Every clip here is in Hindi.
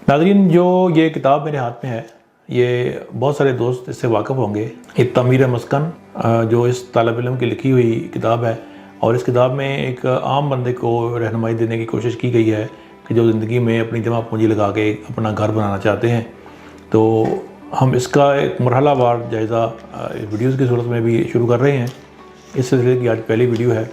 नाज़रीन, जो ये किताब मेरे हाथ में है, ये बहुत सारे दोस्त इससे वाकिफ़ होंगे। ये तमीर मस्कन जो इस तालिब इल्म की लिखी हुई किताब है, और इस किताब में एक आम बंदे को रहनुमाई देने की कोशिश की गई है कि जो ज़िंदगी में अपनी जमा पूंजी लगा के अपना घर बनाना चाहते हैं। तो हम इसका एक मरहलावार जायज़ा वीडियोज़ की सूरत में भी शुरू कर रहे हैं। इस सिलसिले की आज पहली वीडियो है।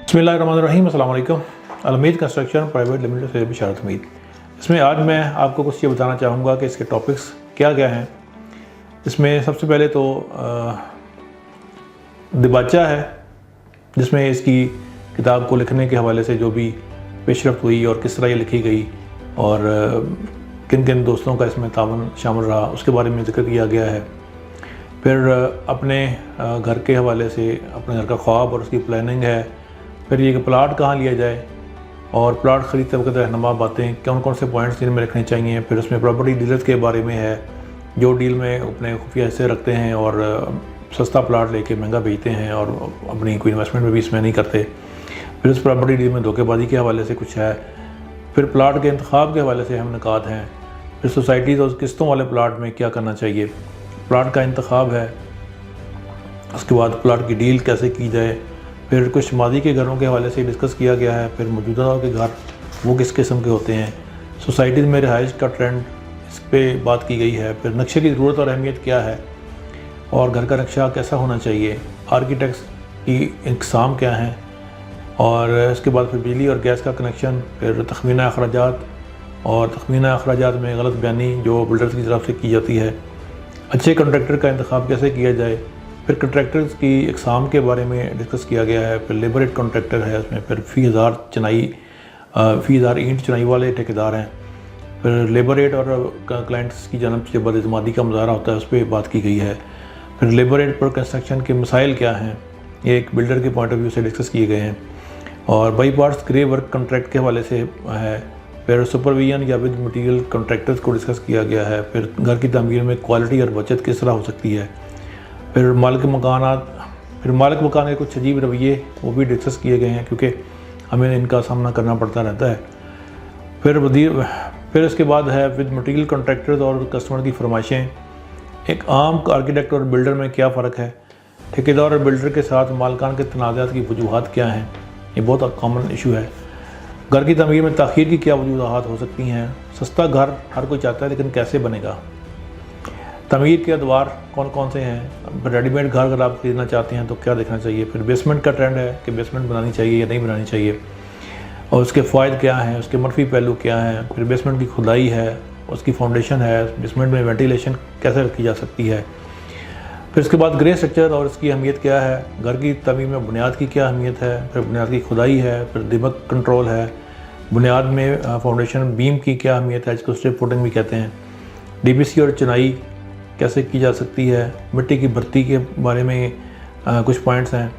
बिस्मिल्लाहिर्रहमानिर्रहीम, अस्सलाम वालेकुम। अल-उम्मीद कंस्ट्रक्शन प्राइवेट लिमिटेड से बिशारत उम्मीद। इसमें आज मैं आपको कुछ ये बताना चाहूँगा कि इसके टॉपिक्स क्या क्या हैं। इसमें सबसे पहले तो दिबाचा है, जिसमें इसकी किताब को लिखने के हवाले से जो भी पेशरफ्त हुई और किस तरह ये लिखी गई और किन किन दोस्तों का इसमें तावन शामिल रहा, उसके बारे में जिक्र किया गया है। फिर अपने घर के हवाले से अपने घर का ख्वाब और उसकी प्लानिंग है। फिर ये कि प्लाट कहाँ लिया जाए और प्लाट ख़रीदते वक्त रहनुमा बातें कौन कौन से पॉइंट्स जिनमें रखने चाहिए। फिर उसमें प्रॉपर्टी डीलर्स के बारे में है, जो डील में अपने खुफिया हिस्से रखते हैं और सस्ता प्लाट लेके महंगा बेचते हैं और अपनी कोई इन्वेस्टमेंट में भी इसमें नहीं करते। फिर उस प्रॉपर्टी डील में धोखेबाजी के हवाले से कुछ है। फिर प्लाट के इंतखाब के हवाले से हम निकात हैं। फिर सोसाइटीज़ और किस्तों वाले प्लाट में क्या करना चाहिए, प्लाट का इंतखाब है। उसके बाद प्लाट की डील कैसे की जाए। फिर कुछ मादी के घरों के हवाले से डिस्कस किया गया है। फिर मौजूदा के घर वो किस किस्म के होते हैं, सोसाइटीज़ में रिहाइश का ट्रेंड, इस पर बात की गई है। फिर नक्शे की ज़रूरत और अहमियत क्या है और घर का नक्शा कैसा होना चाहिए, आर्किटेक्ट्स की इकसाम क्या हैं, और इसके बाद फिर बिजली और गैस का कनेक्शन। फिर तखमीना अखराजात, और तखमीना अखराजात में गलत बयानी जो बिल्डर्स की तरफ से की जाती है। अच्छे कॉन्ट्रैक्टर का इंतखाब कैसे किया जाए। फिर कॉन्ट्रैक्टर्स की इकसाम के बारे में डिस्कस किया गया है। फिर लेबर रेट कॉन्ट्रैक्टर है उसमें। फिर फ़ी हज़ार ईंट चुनाई वाले ठेकेदार हैं। फिर लेबर रेट और क्लाइंट्स की जानब से बदइस्तेमाली का मुजाहरा होता है, उस पर बात की गई है। फिर लेबर रेट पर कंस्ट्रक्शन के मसाइल क्या हैं, ये एक बिल्डर के पॉइंट ऑफ व्यू से डिस्कस किए गए हैं। और by parts grey work contract के हवाले से है। फिर सुपरविजन या विद मटीरियल कॉन्ट्रैक्टर्स को डिस्कस किया गया है। फिर घर की तमीर में क्वालिटी और बचत किस तरह हो सकती है। फिर मालिक मकान के कुछ अजीब रवैये वो भी डिस्कस किए गए हैं, क्योंकि हमें इनका सामना करना पड़ता रहता है। फिर इसके बाद है विद मटीरियल कॉन्ट्रैक्टर्स और कस्टमर की फरमाइशें। एक आम आर्किटेक्ट और बिल्डर में क्या फ़र्क है, ठेकेदार और बिल्डर के साथ मालिकान के तनाज़ात की वजूहात क्या हैं, ये बहुत कॉमन इशू है। घर की तमीर में ताख़ीर की क्या वजूहात हो सकती हैं। सस्ता घर हर कोई चाहता है, लेकिन कैसे बनेगा। तमीर के अदवार कौन कौन से हैं। रेडीमेड घर अगर आप खरीदना चाहते हैं तो क्या देखना चाहिए। फिर बेसमेंट का ट्रेंड है कि बेसमेंट बनानी चाहिए या नहीं बनानी चाहिए, और उसके फ़ायदे क्या हैं, उसके मनफी पहलू क्या हैं। फिर बेसमेंट की खुदाई है, उसकी फाउंडेशन है, बेसमेंट में वेंटिलेशन कैसे रखी जा सकती है। फिर उसके बाद ग्रे स्ट्रक्चर और उसकी अहमियत क्या है। घर की तमीर में बुनियाद की क्या अहमियत है। फिर बुनियाद की खुदाई है। फिर दिमक कंट्रोल है। बुनियाद में फाउंडेशन बीम की क्या अहमियत है, जिसको स्ट्रिप फुटिंग भी कहते हैं। DBC और चिनाई कैसे की जा सकती है। मिट्टी की भर्ती के बारे में कुछ पॉइंट्स हैं।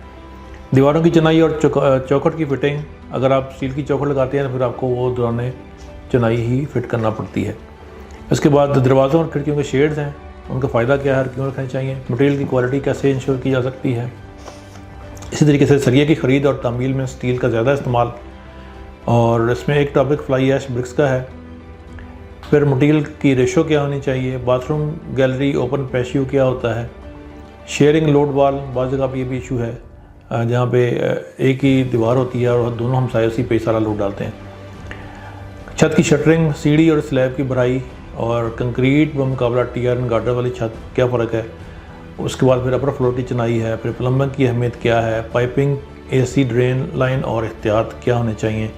दीवारों की चिनाई और चौखट की फिटिंग। अगर आप स्टील की चौखट लगाते हैं तो फिर आपको वो दौरान चिनाई ही फिट करना पड़ती है। इसके बाद दरवाज़ों और खिड़कियों के शेड्स हैं, उनका फ़ायदा क्या है, क्यों रखने चाहिए। मटेरियल की क्वालिटी कैसे इंश्योर की जा सकती है। इसी तरीके से सरिये की ख़रीद और तामील में स्टील का ज़्यादा इस्तेमाल। और इसमें एक टॉपिक फ्लाई ऐश ब्रिक्स का है। फिर मटीरियल की रेशो क्या होनी चाहिए। बाथरूम गैलरी ओपन पैशियो क्या होता है। शेयरिंग लोड वाल, बाज़ जगह पे ये भी इशू है जहाँ पे एक ही दीवार होती है और दोनों हमसाए उसी पे सारा लोड डालते हैं। छत की शटरिंग, सीढ़ी और स्लैब की भराई, और कंक्रीट व मुकाबला टीयर एंड गार्डर वाली छत क्या फ़र्क है। उसके बाद फिर अपर फ्लोर की चिनाई है। फिर प्लम्बिंग की अहमियत क्या है। पाइपिंग, AC, ड्रेन लाइन और एहतियात क्या होने चाहिए।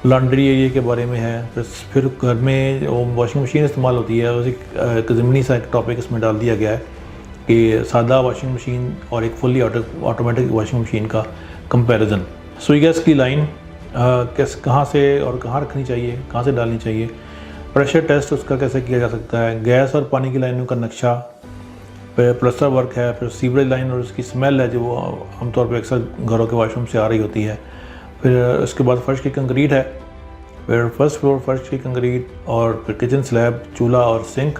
लॉन्ड्री एरिया के बारे में है। फिर घर में जो वॉशिंग मशीन इस्तेमाल होती है, उसी एक ज़मीनी सा एक टॉपिक इसमें डाल दिया गया है कि सादा वॉशिंग मशीन और एक फुल्ली ऑटोमेटिक वॉशिंग मशीन का कंपैरिजन। सुई गैस की लाइन कहाँ से और कहाँ रखनी चाहिए, कहाँ से डालनी चाहिए। प्रेशर टेस्ट उसका कैसे किया जा सकता है। गैस और पानी की लाइनों का नक्शा। फिर प्लस्तर वर्क है। फिर सीवरेज लाइन और उसकी स्मेल है जो आमतौर पर अक्सर घरों के वाशरूम से आ रही होती है। फिर उसके बाद फर्श की कंक्रीट है। फिर फर्स्ट फ्लोर फर्श की कंक्रीट, और फिर किचन स्लैब, चूल्हा और सिंक।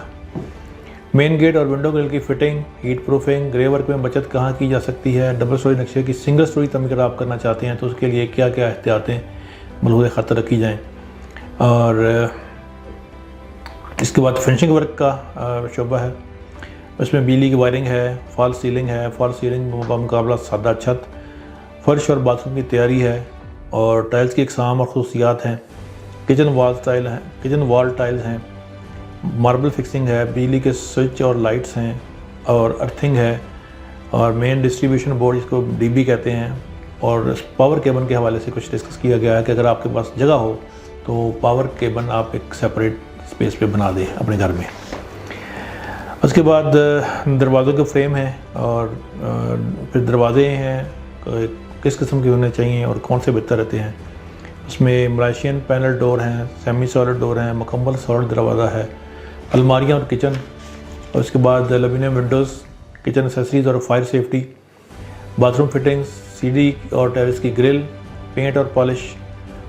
मेन गेट और विंडो ग्रिल की fitting, heat proofing, grey work में बचत कहाँ की जा सकती है, डबल स्टोरी नक्शे की सिंगल स्टोरी तमीर आप करना चाहते हैं तो उसके लिए क्या क्या एहतियातें मलहूज़ ख़ातर रखी जाएँ। और इसके बाद फिनिशिंग वर्क का शोबा है, उसमें बिजली की वायरिंग है, फॉल सीलिंग है, फॉल सीलिंग मुकाबला सादा छत, फर्श और बाथरूम की तैयारी है और टाइल्स की इकसाम और खसूसियात हैं। किचन वॉल टाइल्स हैं, मार्बल फिक्सिंग है, बिजली के स्विच और लाइट्स हैं और अर्थिंग है और मेन डिस्ट्रीब्यूशन बोर्ड जिसको डीबी कहते हैं। और पावर केबल के हवाले से कुछ डिस्कस किया गया है कि अगर आपके पास जगह हो तो पावर केबल आप एक सेपरेट स्पेस पे बना दें अपने घर में। उसके बाद दरवाज़ों के फ्रेम हैं और फिर दरवाजे हैं किस किस्म के होने चाहिए और कौन से बेहतर रहते हैं। उसमें मलेशियन पैनल डोर हैं, सेमी सॉलिड डोर हैं, मुकम्मल सॉलिड दरवाज़ा है, अलमारियाँ और किचन। और उसके बाद एल्यूमिनियम विंडोज़, किचन एक्सेसरीज़ और फायर सेफ्टी, बाथरूम फिटिंग्स, सीढ़ी और टेरेस की ग्रिल, पेंट और पॉलिश,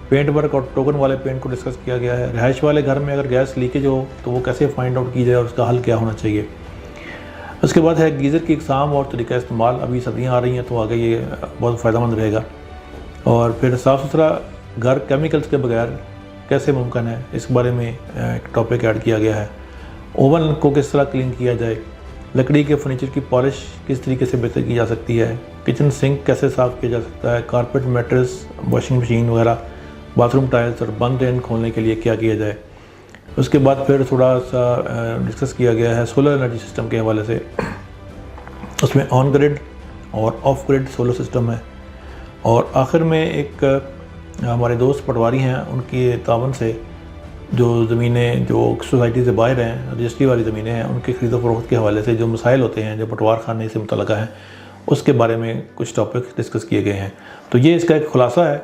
पेंट वर्क और टोकन वाले पेंट को डिस्कस किया गया है। रिहाइश वाले घर में अगर गैस लीकेज हो तो वो कैसे फाइंड आउट की जाए और उसका हल क्या होना चाहिए। उसके बाद है गीज़र की इकसाम और तरीका इस्तेमाल। अभी सर्दियाँ आ रही हैं तो आगे ये बहुत फ़ायदेमंद रहेगा। और फिर साफ़ सुथरा घर केमिकल्स के बगैर कैसे मुमकिन है, इस बारे में एक टॉपिक ऐड किया गया है। ओवन को किस तरह क्लीन किया जाए, लकड़ी के फर्नीचर की पॉलिश किस तरीके से बेहतर की जा सकती है, किचन सिंक कैसे साफ़ किया जा सकता है, कारपेट मैट्रेस, वॉशिंग मशीन वगैरह, बाथरूम टाइल्स और बंद ड्रेन खोलने के लिए क्या किया जाए। उसके बाद फिर थोड़ा सा डिस्कस किया गया है सोलर एनर्जी सिस्टम के हवाले से। उसमें ऑन ग्रिड और ऑफ ग्रिड सोलर सिस्टम है। और आखिर में एक हमारे दोस्त पटवारी हैं, उनकी तावन से जो ज़मीनें जो सोसाइटी से बाहर हैं, रजिस्ट्री वाली ज़मीनें हैं, उनके ख़रीदो फरोख्त के हवाले से जो मसाइल होते हैं जो पटवार खाने से मुतल्लिक़ हैं, उसके बारे में कुछ टॉपिक डिस्कस किए गए हैं। तो ये इसका एक खुलासा है।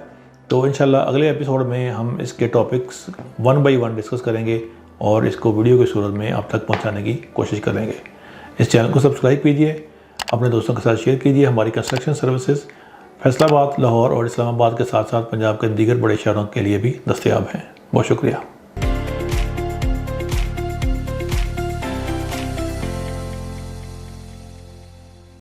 तो इंशाल्लाह अगले एपिसोड में हम इसके टॉपिक्स 1 बाय 1 डिस्कस करेंगे और इसको वीडियो की सूरत में आप तक पहुंचाने की कोशिश करेंगे। इस चैनल को सब्सक्राइब कीजिए, अपने दोस्तों के साथ शेयर कीजिए। हमारी कंस्ट्रक्शन सर्विसेज फैसलाबाद, लाहौर और इस्लामाबाद के साथ साथ पंजाब के दीगर बड़े शहरों के लिए भी दस्तयाब हैं। बहुत शुक्रिया।